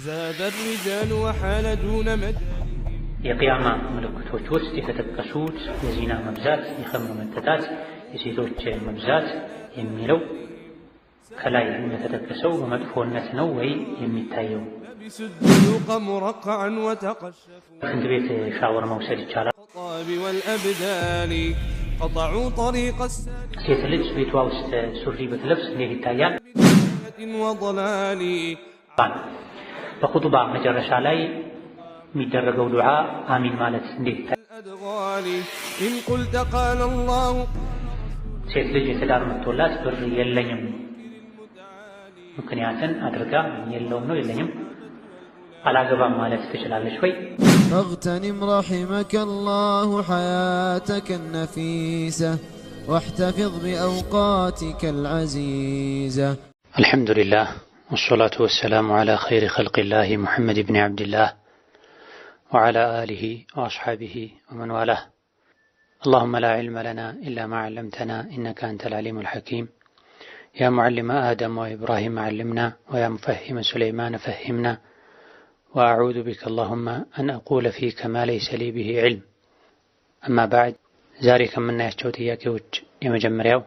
زاد الرجال وحال دون مجال የቂያማ ምልክቶች ውስጥ የተጠቀሱት የዚና መብዛት፣ የኸምር መጠጣት፣ የሴቶች መብዛት የሚለው ከላይ እንደተጠቀሰው በመጥፎነት ነው ወይ የሚታየው? ሽንት ቤት ሻወር መውሰድ ይቻላል? ሴት ልጅ ቤቷ ውስጥ ሱሪ ብትለብስ እንዴት ይታያል? በኹጥባ መጨረሻ ላይ የሚደረገው ዱዓ አሚን ማለት እንዴት ይታያል? ሴት ልጅ የትዳር መጥቶላት ብር የለኝም ምክንያትን አድርጋ የለውም ነው የለኝም አላገባም ማለት ትችላለች ወይ? فاغتنم رحمك الله حياتك النفيسة واحتفظ بأوقاتك العزيزة. الحمد لله والصلاة والسلام على خير خلق الله محمد بن عبد الله وعلى آله وأصحابه ومن والاه. اللهم لا علم لنا إلا ما علمتنا إنك أنت العليم الحكيم. يا معلم آدم وإبراهيم علمنا ويا مفهم سليمان فهمنا وأعوذ بك اللهم أن أقول فيك ما ليس لي به علم. أما بعد ዛሬ ከምናያቸው ጥያቄዎች የመጀመሪያው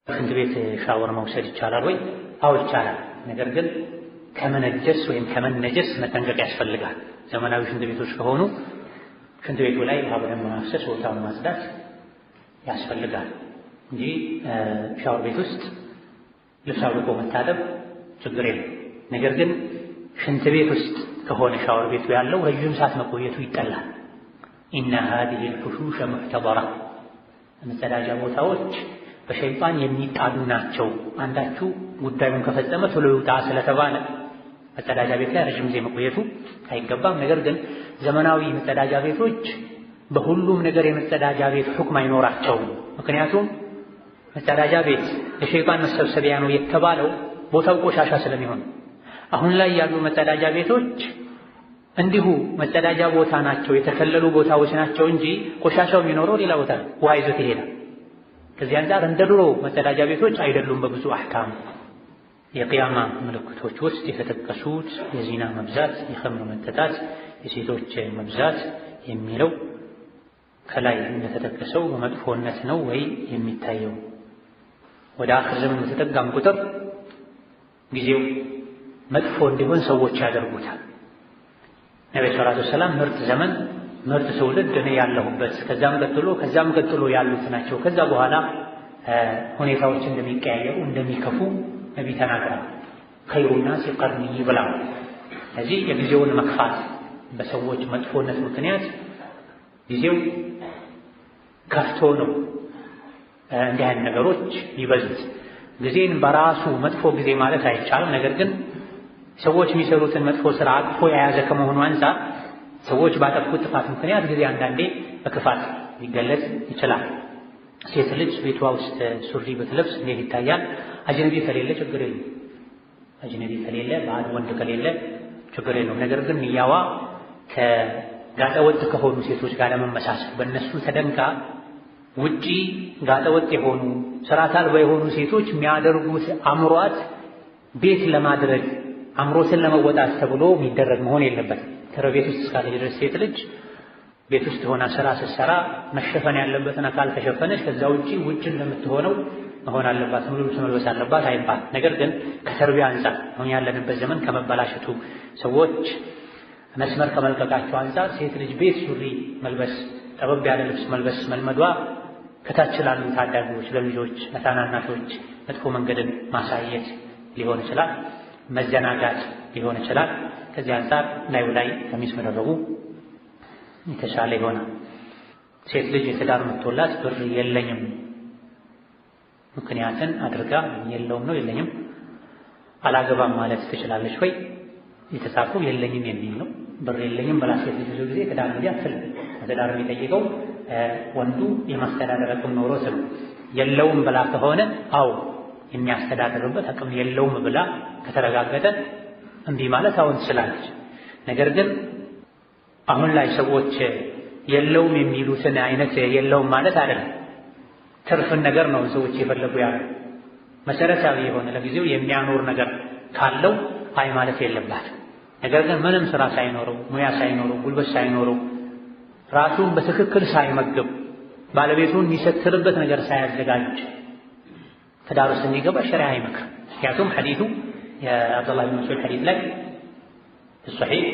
ሽንት ቤት ሻወር መውሰድ ይቻላል ወይ? አዎ ይቻላል። ነገር ግን ከመነጀስ ወይም ከመነጀስ መጠንቀቅ ያስፈልጋል። ዘመናዊ ሽንት ቤቶች ከሆኑ ሽንት ቤቱ ላይ ውሃ በደንብ ማፍሰስ፣ ቦታውን ማጽዳት ያስፈልጋል እንጂ ሻወር ቤት ውስጥ ልብስ አውልቆ መታጠብ ችግር የለም። ነገር ግን ሽንት ቤት ውስጥ ከሆነ ሻወር ቤቱ ያለው ረጅም ሰዓት መቆየቱ ይጠላል። ኢነ ሃዚሂ አልሑሹሸ ሙሕተደራ፣ መጸዳጃ ቦታዎች በሸይጣን የሚጣሉ ናቸው። አንዳችሁ ጉዳዩን ከፈጸመ ቶሎ ይውጣ ስለተባለ መጸዳጃ ቤት ላይ ረጅም ጊዜ መቆየቱ አይገባም። ነገር ግን ዘመናዊ መጸዳጃ ቤቶች በሁሉም ነገር የመጸዳጃ ቤት ሁክም አይኖራቸውም። ምክንያቱም መጸዳጃ ቤት የሸይጣን መሰብሰቢያ ነው የተባለው ቦታው ቆሻሻ ስለሚሆን። አሁን ላይ ያሉ መጸዳጃ ቤቶች እንዲሁ መጸዳጃ ቦታ ናቸው፣ የተከለሉ ቦታዎች ናቸው እንጂ ቆሻሻው የሚኖረው ሌላ ቦታ ነው፣ ውሃ ይዞት ይሄዳል። ከዚህ አንፃር እንደ ድሮ መጸዳጃ ቤቶች አይደሉም በብዙ አህካም። የቂያማ ምልክቶች ውስጥ የተጠቀሱት የዚና መብዛት፣ የኸምር መጠጣት፣ የሴቶች መብዛት የሚለው ከላይ እንደተጠቀሰው በመጥፎነት ነው ወይ የሚታየው? ወደ አኽር ዘመን በተጠጋም ቁጥር ጊዜው መጥፎ እንዲሆን ሰዎች ያደርጉታል። ነብዩ ሰለላሁ ዐለይሂ ወሰለም ምርጥ ዘመን ምርጥ ትውልድ እኔ ያለሁበት ከዛም ቀጥሎ ያሉት ናቸው፣ ከዛ በኋላ ሁኔታዎች እንደሚቀያየሩ እንደሚከፉ ነብይ ተናግረዋል። ኸይሩ ናሲ ቀርኒ ብለዋል። ስለዚህ የጊዜውን መክፋት በሰዎች መጥፎነት ምክንያት ጊዜው ከፍቶ ነው እንዲህ አይነት ነገሮች ይበዙት። ጊዜን በራሱ መጥፎ ጊዜ ማለት አይቻልም። ነገር ግን ሰዎች የሚሰሩትን መጥፎ ስራ አቅፎ የያዘ ከመሆኑ አንፃር ሰዎች ባጠፉት ጥፋት ምክንያት ጊዜ አንዳንዴ በክፋት ሊገለጽ ይችላል። ሴት ልጅ ቤቷ ውስጥ ሱሪ ብትለብስ እንዴት ይታያል? አጅነቢ ከሌለ ችግር የለም። አጅነቢ ከሌለ ባዕድ ወንድ ከሌለ ችግር የለም። ነገር ግን ንያዋ ከጋጠወጥ ከሆኑ ሴቶች ጋር ለመመሳሰል በእነሱ ተደንቃ ውጪ ጋጠወጥ የሆኑ ስርዓት አልባ የሆኑ ሴቶች የሚያደርጉት አምሯት ቤት ለማድረግ አምሮትን ለመወጣት ተብሎ የሚደረግ መሆን የለበትም። ከቤት ውስጥ እስካለች ድረስ ሴት ልጅ ቤት ውስጥ ሆና ስራ ስትሰራ መሸፈን ያለበትን አካል ከሸፈነች ከዛ ውጭ እንደምትሆነው መሆን አለባት፣ ሙሉ ልብስ መልበስ አለባት አይባል። ነገር ግን ከተርቢያ አንፃር አሁን ያለንበት ዘመን ከመበላሸቱ ሰዎች መስመር ከመልቀቃቸው አንፃር ሴት ልጅ ቤት ሱሪ መልበስ፣ ጠበብ ያለ ልብስ መልበስ መልመዷ ከታች ላሉ ታዳጊዎች፣ ለልጆች፣ ለታናናሾች መጥፎ መንገድን ማሳየት ሊሆን ይችላል፣ መዘናጋት ሊሆን ይችላል። ከዚህ አንፃር ላይ ከሚስ መደረጉ የተሻለ ይሆናል። ሴት ልጅ የትዳር መጥቶላት ብር የለኝም ምክንያትን አድርጋ የለውም ነው የለኝም አላገባም ማለት ትችላለች ወይ? የተጻፈው የለኝም የሚል ነው። ብር የለኝም ብላ ሴት ልጅ ብዙ ጊዜ ትዳር እንጂ አትልም። ትዳር የሚጠይቀው ወንዱ የማስተዳደር አቅም ኖሮት ነው። የለውም ብላ ከሆነ አዎ የሚያስተዳድርበት አቅም የለውም ብላ ከተረጋገጠ እምቢ ማለት አሁን ትችላለች። ነገር ግን አሁን ላይ ሰዎች የለውም የሚሉትን አይነት የለውም ማለት አይደለም። ትርፍን ነገር ነው ሰዎች የፈለጉ ያሉ። መሰረታዊ የሆነ ለጊዜው የሚያኖር ነገር ካለው አይ ማለት የለባትም። ነገር ግን ምንም ስራ ሳይኖረው ሙያ ሳይኖረው ጉልበት ሳይኖረው ራሱን በትክክል ሳይመግብ ባለቤቱን የሚሰትርበት ነገር ሳያዘጋጅ ትዳር ውስጥ እንዲገባ ሸሪዓ አይመክርም። ምክንያቱም ሐዲሱ የአብዱላህ ብን መስዑድ ሐዲስ ላይ الصحيح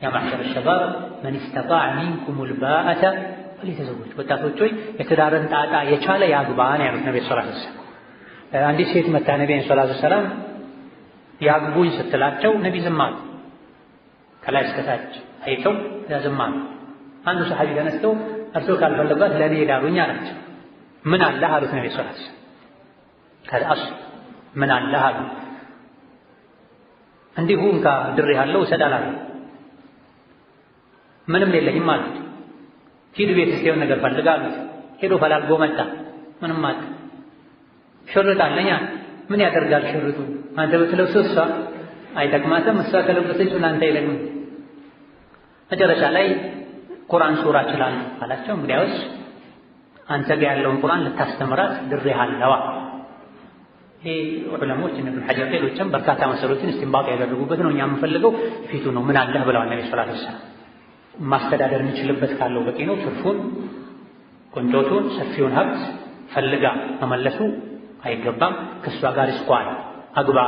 يا معشر الشباب من استطاع منكم الباءة فليتزوج ወጣቶች ሆይ የትዳርን ጣጣ የቻለ ያግባ ነው ያሉት ነብዩ ሰለላሁ ዐለይሂ ወሰለም። አንዲት ሴት መጣ ነብዩን ሰለላሁ ዐለይሂ ወሰለም ያግቡኝ ስትላቸው ነብዩ ዝም አሉ። ከላይ እስከ ታች አይተው ዝም አሉ። አንዱ ሰሃቢ ተነስተው እርሶ ካልፈለጓት ለኔ ዳሩኝ አላቸው። ምን አለህ አሉት ነብዩ ሰለላሁ ዐለይሂ ወሰለም። ከአስ ምን አለህ አሉ። እንዲሁ እንካ ድር ያለው ሰዳላለ ምንም የለኝም ማለት ሂድ ቤት እስኪ የሆነ ነገር ፈልጋሉት። ሄዶ ፈላልጎ መጣ። ምንም ማለት ሽርጥ አለኛ ምን ያደርጋል ሽርጡ? አንተ ብትለብሰው እሷ አይጠቅማትም፣ እሷ ከለበሰችው ለአንተ አይጠቅምም። መጨረሻ ላይ ቁርአን ሱራ እችላለሁ አላቸው። እንግዲያውስ አንተ ጋር ያለውን ቁርአን ልታስተምራት ድሬሃለዋ። ይሄ ዑለሞች እነ ኢብኑ ሐጀር ሌሎችም በርካታ መሰረቶችን እስቲንባጥ ያደረጉበት ነው። እኛ የምንፈልገው ፊቱ ነው። ምን አለህ ብለዋል ነብዩ ሰለላሁ ዐለይሂ ወሰለም። ማስተዳደር የሚችልበት ካለው በቂ ነው። ትርፉን፣ ቆንጆቱን፣ ሰፊውን ሀብት ፈልጋ መመለሱ አይገባም። ከእሷ ጋር እስኳል አግባ፣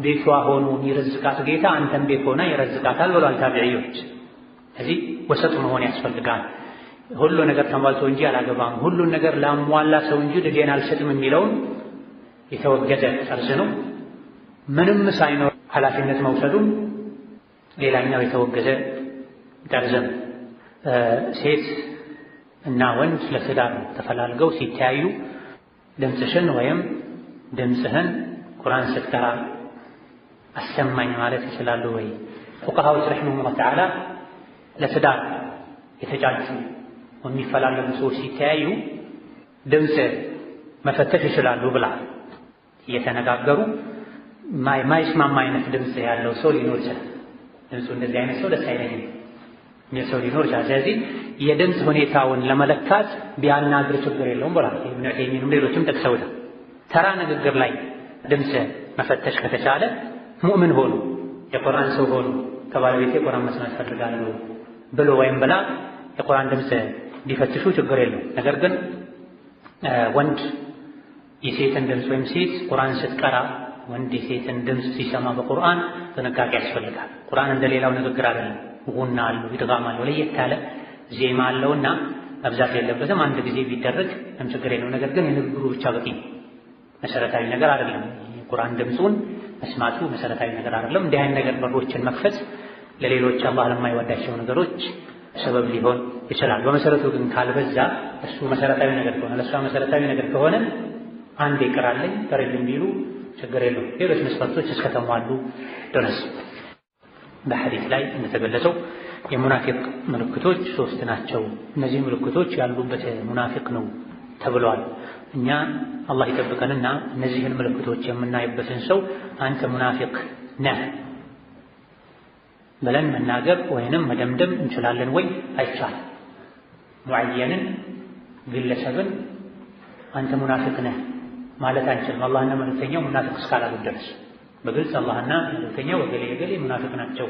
ቤቷ ሆኖ ይረዝቃት ጌታ አንተም ቤት ሆና ይረዝቃታል ብለዋል ታቢዒዎች። ስለዚህ ወሰጥ መሆን ያስፈልጋል። ሁሉ ነገር ተሟልቶ እንጂ አላገባም፣ ሁሉን ነገር ላሟላ ሰው እንጂ ልጄን አልሰጥም የሚለውን የተወገደ ጠርዝ ነው። ምንም ሳይኖር ኃላፊነት መውሰዱም ሌላኛው የተወገዘ ጠርዝ ነው። ሴት እና ወንድ ለትዳር ተፈላልገው ሲተያዩ ድምፅሽን ወይም ድምፅህን ቁርአን ስትቀራ አሰማኝ ማለት ይችላሉ ወይ? ፉቃሃዎች ረሒመሁሙላህ ተዓላ ለትዳር የተጫጩ የሚፈላለጉ ሰዎች ሲተያዩ ድምፅ መፈተሽ ይችላሉ ብላ እየተነጋገሩ ማይስማማ አይነት ድምፅ ያለው ሰው ሊኖር ይችላል። ድምፁ እንደዚህ አይነት ሰው ደስ አይለኝም የሚል ሰው ሊኖር ይችላል። ስለዚህ የድምፅ ሁኔታውን ለመለካት ቢያናግር ችግር የለውም ብሏል። ኢብኑ ዑሰይሚንም ሌሎችም ጠቅሰውታል። ተራ ንግግር ላይ ድምፅ መፈተሽ ከተቻለ ሙእምን ሆኑ የቁርአን ሰው ሆኑ ከባለቤቴ ቁርአን መስማት ፈልጋለሁ ብሎ ወይም ብላ የቁርአን ድምፅ ቢፈትሹ ችግር የለውም። ነገር ግን ወንድ የሴትን ድምፅ ወይም ሴት ቁርአን ስትቀራ ወንድ የሴትን ድምፅ ሲሰማ በቁርአን ጥንቃቄ ያስፈልጋል። ቁርአን እንደሌላው ንግግር አይደለም። ጉና አለው፣ ይድጋም አለው፣ ለየት ያለ ዜማ አለውና መብዛት የለበትም። አንድ ጊዜ ቢደረግ ምንም ችግር የለውም። ነገር ግን የንግግሩ ብቻ በቂ መሰረታዊ ነገር አይደለም። ቁርአን ድምፁን መስማቱ መሰረታዊ ነገር አይደለም። እንዲህ አይነት ነገር በሮችን መክፈት ለሌሎች አላህ ለማይወዳቸው ነገሮች ሰበብ ሊሆን ይችላል። በመሰረቱ ግን ካልበዛ እሱ መሰረታዊ ነገር ከሆነ ለእሷ መሰረታዊ ነገር ከሆነ አንድ ይቀራልኝ ቀረልኝ ቢሉ ችግር የለውም። ሌሎች መስፈርቶች እስከተሟሉ ድረስ በሐዲስ ላይ እንደተገለጸው የሙናፊቅ ምልክቶች 3 ናቸው። እነዚህ ምልክቶች ያሉበት ሙናፊቅ ነው ተብሏል። እኛ አላህ ይጠብቀንና እነዚህን ምልክቶች የምናይበትን ሰው አንተ ሙናፊቅ ነህ ብለን መናገር ወይንም መደምደም እንችላለን ወይ? አይቻልም። ሙዐየንን ግለሰብን አንተ ሙናፊቅ ነህ ማለት አንችልም። አላህና መልእክተኛው ሙናፊቅ እስካላሉ ድረስ በግልጽ አላህና መልእክተኛው ወገሌ ሙናፊቅ ናቸው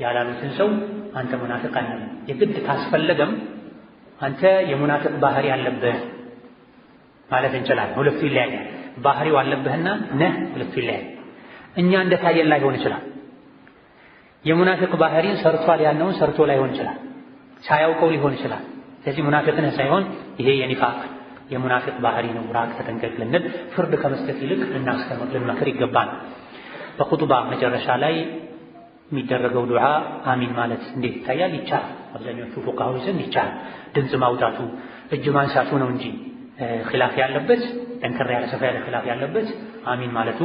ያላሉትን ሰው አንተ ሙናፊቅ አንልም። የግድ ካስፈለገም አንተ የሙናፊቅ ባህሪ አለብህ ማለት እንችላለን። ሁለቱ ይለያያል። ባህሪው አለብህና ነህ ሁለቱ ይለያያል። እኛ እንደታየን ላይሆን ይችላል። የሙናፊቅ ባህሪን ሰርቷል ያልነውን ሰርቶ ላይሆን ይችላል። ሳያውቀው ሊሆን ይችላል። ስለዚህ ሙናፊቅ ነህ ሳይሆን ይሄ የኒፋቅ የሙናፊቅ ባህሪ ነው ራቅ ተጠንቀቅ ልንል ፍርድ ከመስጠት ይልቅ ልናስተምር ልንመክር ይገባል። በኹጥባ መጨረሻ ላይ የሚደረገው ዱዓ አሚን ማለት እንዴት ይታያል? ይቻላል። አብዛኞቹ ፉቃሃዎች ዘንድ ይቻላል። ድምፅ ማውጣቱ እጅ ማንሳቱ ነው እንጂ ኺላፍ ያለበት ጠንከር ያለ ሰፋ ያለ ኺላፍ ያለበት አሚን ማለቱ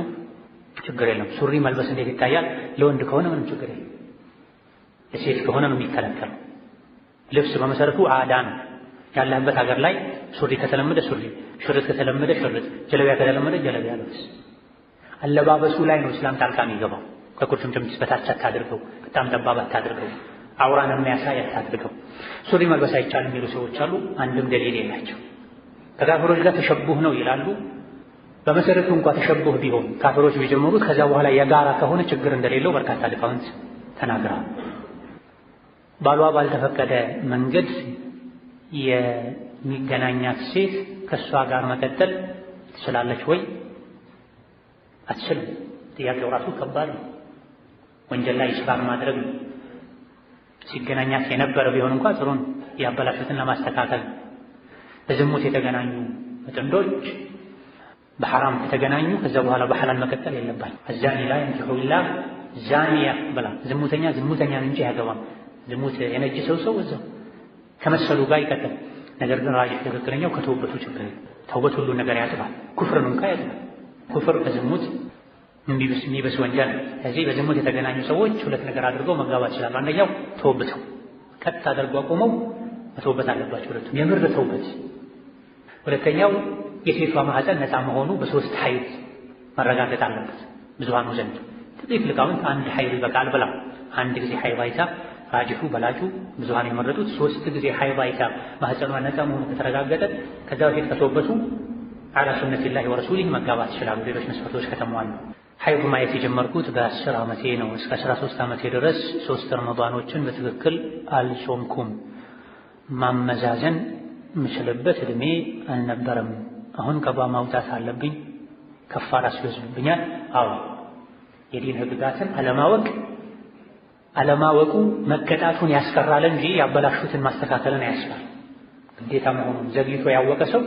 ችግር የለም። ሱሪ መልበስ እንዴት ይታያል? ለወንድ ከሆነ ምንም ችግር የለም። ለሴት ከሆነ ነው የሚከለከለው። ልብስ በመሰረቱ አዳ ነው። ያለህበት ሀገር ላይ ሱሪ ከተለመደ ሱሪ፣ ሽርጥ ከተለመደ ሽርጥ፣ ጀለቢያ ከተለመደ ጀለቢያ ልብስ። አለባበሱ ላይ ነው እስላም ጣልቃ የሚገባው። ከቁርጭምጭሚት በታች አታድርገው፣ በጣም ጠባብ አታድርገው፣ አውራን የሚያሳይ አታድርገው። ሱሪ መልበስ አይቻልም የሚሉ ሰዎች አሉ። አንድም ደሊል የላቸው። ከካፍሮች ጋር ተሸቡህ ነው ይላሉ። በመሰረቱ እንኳን ተሸቡህ ቢሆን ካፍሮች ቢጀምሩት ከዛ በኋላ የጋራ ከሆነ ችግር እንደሌለው በርካታ ሊቃውንት ተናግረዋል። ባሏ ባልተፈቀደ መንገድ የሚገናኛት ሴት ከእሷ ጋር መቀጠል ትችላለች ወይ? አትችልም። ጥያቄው ራሱ ከባድ ነው። ወንጀል ላይ ኢስራር ማድረግ ነው። ሲገናኛት የነበረ ቢሆን እንኳን ጥሩን ያበላሹትን ለማስተካከል በዝሙት የተገናኙ ጥንዶች በሐራም ከተገናኙ ከዛ በኋላ በሐላል መቀጠል የለባቸው። አዛኒ ላይ እንኪሁ ኢላ ዛኒያ ብላ ዝሙተኛን እንጂ ያገባም ዝሙት የነጀሰው ሰው እዛው ከመሰሉ ጋር ይቀጥል። ነገር ግን ራጅህ ትክክለኛው ከተውበቱ ችግር ተውበት ሁሉ ነገር ያጥባል። ኩፍርን እንኳን ያጥባል። ኩፍር ከዝሙት የሚበስ ወንጀል። ስለዚህ በዝሙት የተገናኙ ሰዎች ሁለት ነገር አድርገው መጋባት ይችላሉ። አንደኛው ተውበተው ቀጥ አድርገው ቆመው መተውበት አለባቸው፣ ሁለቱም የምር ተውበት። ሁለተኛው የሴቷ ማህፀን ነፃ መሆኑ በሶስት ሐይድ መረጋገጥ አለበት ብዙሃኑ ዘንድ። ጥቂት ሊቃውንት አንድ ሐይድ ይበቃል ብላ አንድ ጊዜ ሐይድ አይታ ራጅሑ በላጩ ብዙሃን የመረጡት 3 ጊዜ ሐይድ አይታ ማህፀኗ ነፃ መሆኑ ከተረጋገጠ ከዛ በፊት ከተውበቱ አላ ሱነቲላሂ ወረሱሊሂ መጋባት ይችላሉ። ሌሎች መስፈርቶች ከተሟሉ። ሐይድ ማየት የጀመርኩት በ10 ዓመቴ ነው። እስከ 13 ዓመቴ ድረስ 3 ረመዳኖችን በትክክል አልጾምኩም። ማመዛዘን የምችልበት እድሜ አልነበረም። አሁን ቀዷ ማውጣት አለብኝ? ከፋራ ሲወስድብኛል? አዎ። የዲን ህግጋትን አለማወቁ መቀጣቱን ያስቀራል እንጂ ያበላሹትን ማስተካከልን አያስቀርም። ግዴታ መሆኑን ዘግይቶ ያወቀ ሰው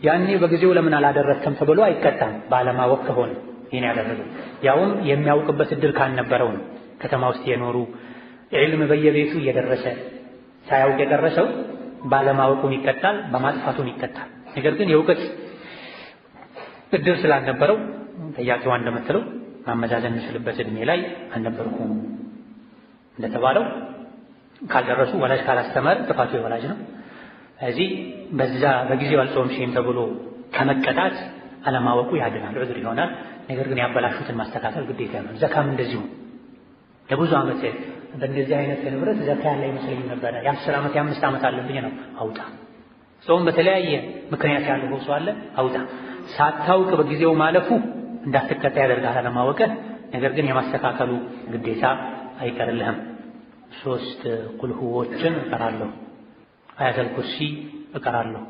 ያኔ በጊዜው ለምን አላደረክም ተብሎ አይቀጣም። ባለማወቅ ከሆነ ይሄን ያደረገው ያውም የሚያውቅበት እድል ካልነበረው ነው። ከተማ ውስጥ የኖሩ ዒልም በየቤቱ እየደረሰ ሳያውቅ የደረሰው ባለማወቁም ይቀጣል፣ በማጥፋቱም ይቀጣል። ነገር ግን የእውቀት እድል ስላልነበረው ጥያቄዋ እንደምትለው ማመዛዘን የምችልበት እድሜ ላይ አልነበርኩም እንደተባለው ካልደረሱ ወላጅ ካላስተማር ጥፋቱ የወላጅ ነው። እዚህ በዛ በጊዜው አልጾምሽም ተብሎ ከመቀጣት አለማወቁ ያድናል፣ ዑድር ይሆናል። ነገር ግን ያበላሹትን ማስተካከል ግዴታ ነው። ዘካም እንደዚሁ ለብዙ ዓመት በእንደዚህ አይነት ንብረት ዘካ ያለ ይመስለኝ ነበር። የ10 ዓመት የ5 ዓመት አለብኝ ነው። አውጣ። ጾም በተለያየ ምክንያት ያለው ሰው አለ። አውጣ። ሳታውቅ በጊዜው ማለፉ እንዳትቀጣ ያደርጋል አለማወቅ። ነገር ግን የማስተካከሉ ግዴታ አይቀርልህም። 3 ቁልሁዎችን እቀራለሁ፣ አያተል ኩርሲ እቀራለሁ፣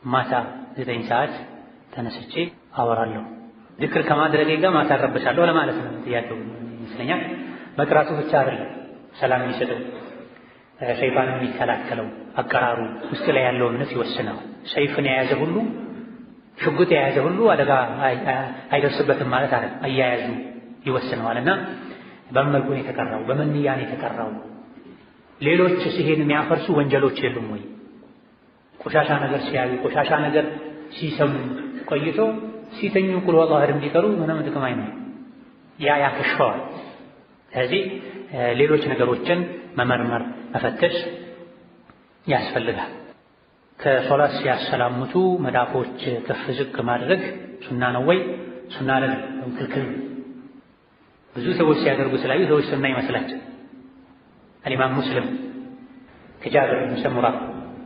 ማታ 9 ሰዓት ተነስቼ አወራለሁ። ዚክር ከማድረጌ ጋር ማታ እረብሻለሁ ለማለት ነው ጥያቄው ይመስለኛል። መቅራቱ ብቻ አይደለም ሰላም የሚሰጠው ሸይጣንን የሚከላከለው አቀራሩ ውስጥ ላይ ያለው እምነት ይወስነዋል። ሰይፍን የያዘ ሁሉ ሽጉጥ የያዘ ሁሉ አደጋ አይደርስበትም ማለት አይደለም። አያያዙ ይወስነዋልና በምን መልኩ ነው የተቀራው? በምን ንያ ነው የተቀራው? ሌሎች ሲሄን የሚያፈርሱ ወንጀሎች የሉም ወይ? ቆሻሻ ነገር ሲያዩ ቆሻሻ ነገር ሲሰሙ ቆይቶ ሲተኙ ቁል ወላሂ አህድ እንዲቀሩ ምንም ጥቅም አይኖርም። ያ ያከሽፈዋል። ስለዚህ ሌሎች ነገሮችን መመርመር መፈተሽ ያስፈልጋል። ከሶላት ሲያሰላምቱ መዳፎች ከፍ ዝቅ ማድረግ ሱና ነው ወይ? ሱና አይደለም፣ ክልክል። ብዙ ሰዎች ሲያደርጉ ስላዩ ሰዎች ሱና ይመስላቸው። አልኢማም ሙስሊም ከጃብር ብን ሰሙራ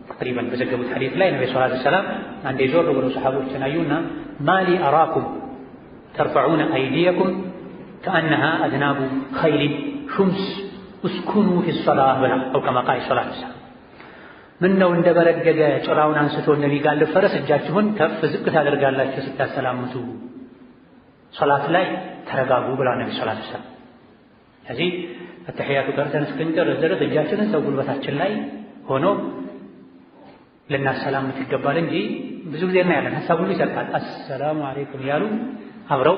ተቅሪበን በዘገቡት ሐዲስ ላይ ነብዩ ሰለላሁ ዐለይሂ ወሰለም አንዴ ዞር ብለው ሰሃቦችን አዩና ማሊ አራኩም ተርፈዑነ አይዲየኩም ከአነሃ አድናቡ ኸይሊን ሹምስ እስኩኑ ፊ ሶላህ ብላ አው ከማ ቃል ሰለላሁ ዐለይሂ ወሰለም ምን ነው እንደ በረገገ ጭራውን አንስቶ እንደሚጋልብ ፈረስ እጃችሁን ከፍ ዝቅ ታደርጋላችሁ ስታሰላምቱ፣ ሶላት ላይ ተረጋጉ ብላ ነብዩ ሰለላሁ ዐለይሂ ወሰለም። ስለዚህ አተህያቱ ቀርተን እስክንጨርስ ድረስ እጃችንን ሰው ጉልበታችን ላይ ሆኖ ልናሰላምት ይገባል እንጂ ብዙ ጊዜ እናያለን ሀሳብ ሁሉ ይሰጣል አሰላሙ አለይኩም ያሉ አብረው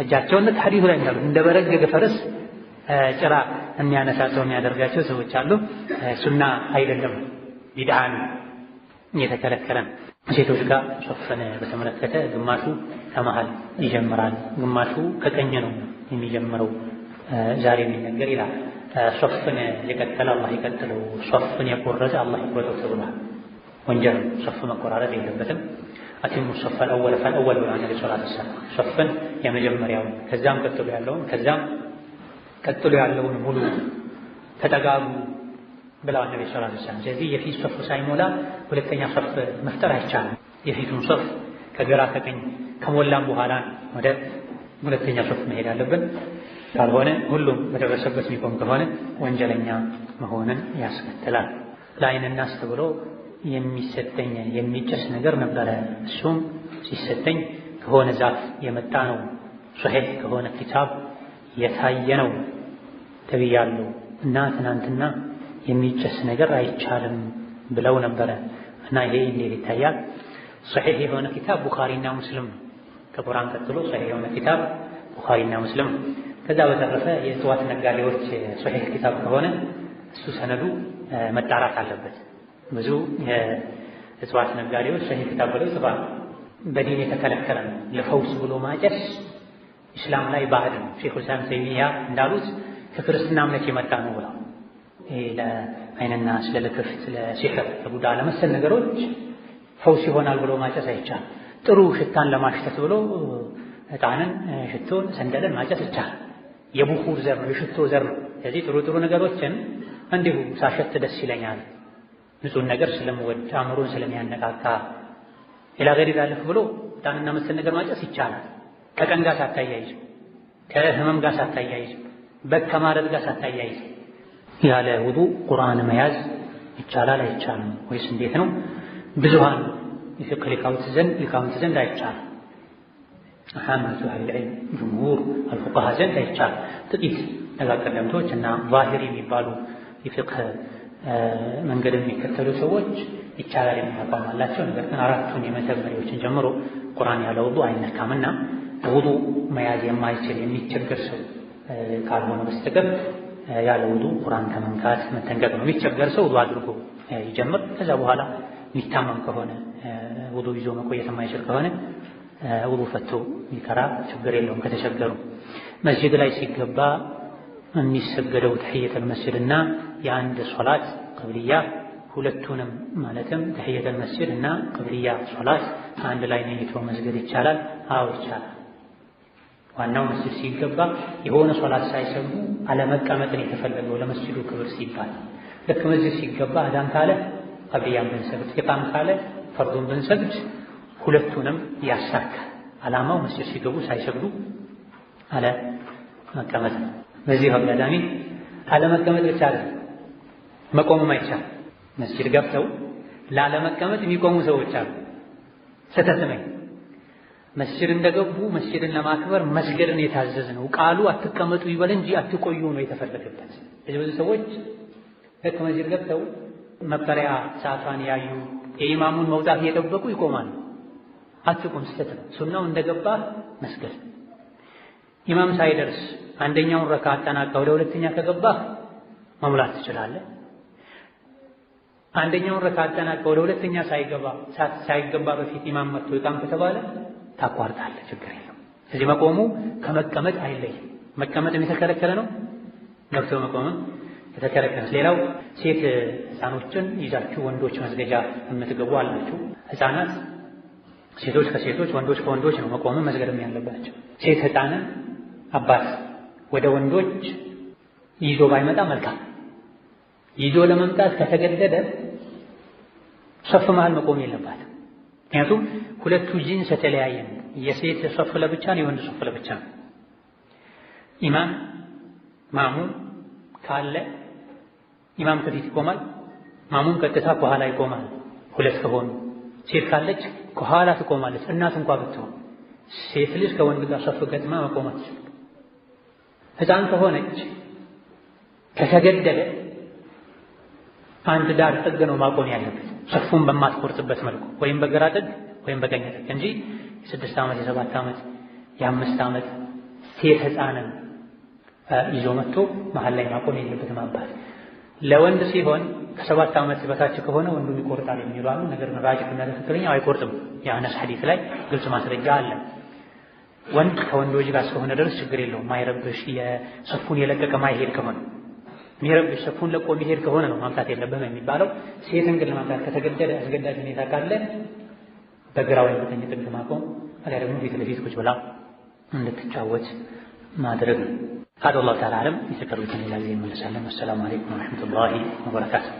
እጃቸውን ሐዲሱ ላይ እንዳሉ እንደ በረገገ ፈረስ ጭራ የሚያነሳቸው የሚያደርጋቸው ሰዎች አሉ። ሱና አይደለም፣ ቢድዓን እየተከለከለ። ሴቶች ጋር ሶፍን በተመለከተ ግማሹ ከመሃል ይጀምራል፣ ግማሹ ከቀኝ ነው የሚጀምረው ዛሬ የሚነገር ይላል። ሶፍን የቀጠለ አላህ ይቀጥለው፣ ሶፍን የቆረጠ አላህ ይቆረጠው ተብሏል። ወንጀል ሶፍ መቆራረጥ የለበትም። አቲሙ ሶፍ አልአወል ፈልአወል ብለዋል ነብዩ ሰለላሁ ዐለይሂ ወሰለም። ሶፍን የመጀመሪያውን ከዛም ቀጥሎ ያለውን ከዛም ቀጥሎ ያለውን ሙሉ ተጠጋጉ ብለዋል ነብዩ ሰለላሁ ዐለይሂ ወሰለም። ስለዚህ የፊት ሶፍ ሳይሞላ ሁለተኛ ሶፍ መፍጠር አይቻልም። የፊቱን ሶፍ ከግራ ከቀኝ ከሞላም በኋላ ወደ ሁለተኛ ሶፍ መሄድ አለብን። ካልሆነ ሁሉም በደረሰበት የሚቆም ከሆነ ወንጀለኛ መሆንን ያስከትላል። ለዓይን ናስ ተብሎ የሚሰጠኝ የሚጨስ ነገር ነበረ። እሱም ሲሰጠኝ ከሆነ ዛፍ የመጣ ነው፣ ሶሒህ ከሆነ ኪታብ የታየ ነው ተብያለሁ እና ትናንትና የሚጨስ ነገር አይቻልም ብለው ነበረ እና ይሄ እንዴት ይታያል? ሶሒህ የሆነ ኪታብ ቡኻሪና ሙስሊም ነው። ከቁርአን ቀጥሎ ሶሒህ የሆነ ኪታብ ቡኻሪና ሙስሊም ነው። ከዛ በተረፈ የእጽዋት ነጋዴዎች ሶሒህ ኪታብ ከሆነ እሱ ሰነዱ መጣራት አለበት። ብዙ የእጽዋት ነጋዴዎች ሶሒህ ኪታብ ብለው ይጽፋሉ። በዲን የተከለከለ ነው። ለፈውስ ብሎ ማጨስ ኢስላም ላይ ባዕድ ነው። ሼኹል ኢስላም ተይሚያ እንዳሉት ከክርስትና እምነት የመጣ ነው ብለው ይሄ ለዓይንና ለልክፍት ለሲሕር ለቡዳ ለመሰል ነገሮች ፈውስ ይሆናል ብሎ ማጨስ አይቻልም። ጥሩ ሽታን ለማሽተት ብሎ ዕጣንን፣ ሽቶን፣ ሰንደልን ማጨስ ይቻላል። የቡኹር ዘር ነው፣ የሽቶ ዘር ነው። ስለዚህ ጥሩ ጥሩ ነገሮችን እንዲሁ ሳሸት ደስ ይለኛል፣ ንጹህ ነገር ስለምወድ አእምሮን ስለሚያነቃቃ ኢላ ገይሪ ዛሊክ ብሎ ዕጣንና መሰል ነገር ማጨስ ይቻላል። ከቀን ጋር ሳታያይዝ፣ ከህመም ጋር ሳታያይዝ፣ በግ ከማረድ ጋር ሳታያይዝ ያለ ውዱእ ቁርአን መያዝ ይቻላል አይቻልም ወይስ እንዴት ነው? ብዙሃን የፊቅህ ሊቃውንት ዘንድ አይቻልም። አሐመቱ አህል ዒልም ጅምሁር አልፉቃሃ ዘንድ አይቻልም። ጥቂት ነጋር ቀደምቶች እና ዛሂሪ የሚባሉ የፊቅህ መንገድ የሚከተሉ ሰዎች ይቻላል የሚል አቋም አላቸው። ነገር ግን አራቱን የመዝሀብ መሪዎችን ጀምሮ ቁርአን ያለ ውዱእ አይነካምና ውዱእ መያዝ የማይችል የሚቸገር ሰው ካልሆነ በስተቀር ያለ ውዱእ ቁርአን ከመንካት መጠንቀቅ ነው። የሚቸገር ሰው ውዱእ አድርጎ ይጀምር። ከዛ በኋላ የሚታመም ከሆነ ውዱእ ይዞ መቆየት የማይችል ከሆነ ውዱእ ፈቶ ይቀራ፣ ችግር የለውም። ከተቸገሩ መስጂድ ላይ ሲገባ የሚሰገደው ተሕየተል መስጂድና የአንድ ሶላት ቅብልያ ሁለቱንም ማለትም ተሕየተል መስጂድ እና ቅብልያ ሶላት አንድ ላይ ነይቶ መስገድ ይቻላል? አዎ ይቻላል። ዋናው መስጂድ ሲገባ የሆነ ሶላት ሳይሰግዱ አለመቀመጥን የተፈለገው ለመስጂዱ ክብር ሲባል። ልክ መስጂድ ሲገባ አዳን ካለ ቅብልያን ብንሰግድ፣ ኢቃም ካለ ፈርዱን ብንሰግድ ሁለቱንም ያሳካል። ዓላማው መስጂድ ሲገቡ ሳይሰግዱ አለመቀመጥ ነው። በዚህ አጋጣሚ አለመቀመጥ ብቻ አይደለም መቆምም አይቻልም። መስጂድ ገብተው ላለመቀመጥ የሚቆሙ ሰዎች አሉ። ስህተት ነው። መስጂድ እንደገቡ መስጂድን ለማክበር መስገድን የታዘዝ ነው። ቃሉ አትቀመጡ ይበል እንጂ አትቆዩ ነው የተፈለገበት። ብዙ ሰዎች ልክ መስጂድ ገብተው መቁጠሪያ ሰዓቷን ያዩ የኢማሙን መውጣት እየጠበቁ ይቆማሉ። አትቁም፣ ስህተት ነው። ሱናው እንደገባ መስገድ። ኢማም ሳይደርስ አንደኛውን ረካ አጠናቀህ ወደ ሁለተኛ ከገባህ መሙላት ትችላለህ። አንደኛውን ረካ አጠናቀህ ወደ ሁለተኛ ሳይገባ በፊት ኢማም መጥቶ ይቃም ከተባለ ታቋርጣለህ፣ ችግር የለውም። ስለዚህ መቆሙ ከመቀመጥ አይለይም። መቀመጥም የተከለከለ ነው፣ ገብቶ መቆምም የተከለከለ ነው። ሌላው ሴት ሕፃኖችን ይዛችሁ ወንዶች መስገጃ የምትገቡ አላችሁ። ሕፃናት ሴቶች ከሴቶች ወንዶች ከወንዶች ነው መቆምም መስገድም ያለባቸው። ሴት ሕፃንን አባት ወደ ወንዶች ይዞ ባይመጣ መልካም። ይዞ ለመምጣት ከተገደደ ሶፍ መሃል መቆም የለባትም። ምክንያቱም ሁለቱ ጂንስ የተለያየ ነው። የሴት ሶፍ ለብቻ ነው፣ የወንድ ሶፍ ለብቻ ነው። ኢማም ማሙም ካለ ኢማም ከፊት ይቆማል፣ ማሙም ቀጥታ ከኋላ ይቆማል። ሁለት ከሆኑ ሴት ካለች ከኋላ ትቆማለች። እናት እንኳን ብትሆን ሴት ልጅ ከወንድ ጋር ሶፍ ገጥማ መቆም አትችልም። ሕፃን ከሆነች ከተገደደ አንድ ዳር ጥግ ነው ማቆም ያለበት፣ ሶፉን በማትቆርጥበት መልኩ ወይም በግራ ጥግ ወይም በቀኝ ጥግ እንጂ የ6 ዓመት የ7 ዓመት የ5 ዓመት ሴት ሕፃንን ይዞ መጥቶ መሀል ላይ ማቆም የለበትም አባት። ለወንድ ሲሆን ከ7 ዓመት በታች ከሆነ ወንዱን ይቆርጣል የሚሉ አሉ። ነገር ግን ራጅሕና ትክክለኛው አይቆርጥም። የአነስ ሐዲስ ላይ ግልጽ ማስረጃ አለ። ወንድ ከወንዶች ጋር እስከሆነ ድረስ ችግር የለውም። ማይረብሽ የሰፉን የለቀቀ ማይሄድ ከሆነ የሚረብሽ ሰፉን ለቆ የሚሄድ ከሆነ ነው ማምጣት የለብህም የሚባለው። ሴትን ግን ለማምጣት ከተገደደ አስገዳጅ ሁኔታ ካለ በግራ ወይም በቀኝ ጥግ ማቆም፣ አሊያ ደግሞ ፊት ለፊት ቁጭ ብላ እንድትጫወት ማድረግ ነው። هذا الله تعالى أعلم. يتكرر ሌላ ጊዜ እንመለሳለን። ወሰላሙ አለይኩም ወረሕመቱላሂ ወበረካቱህ።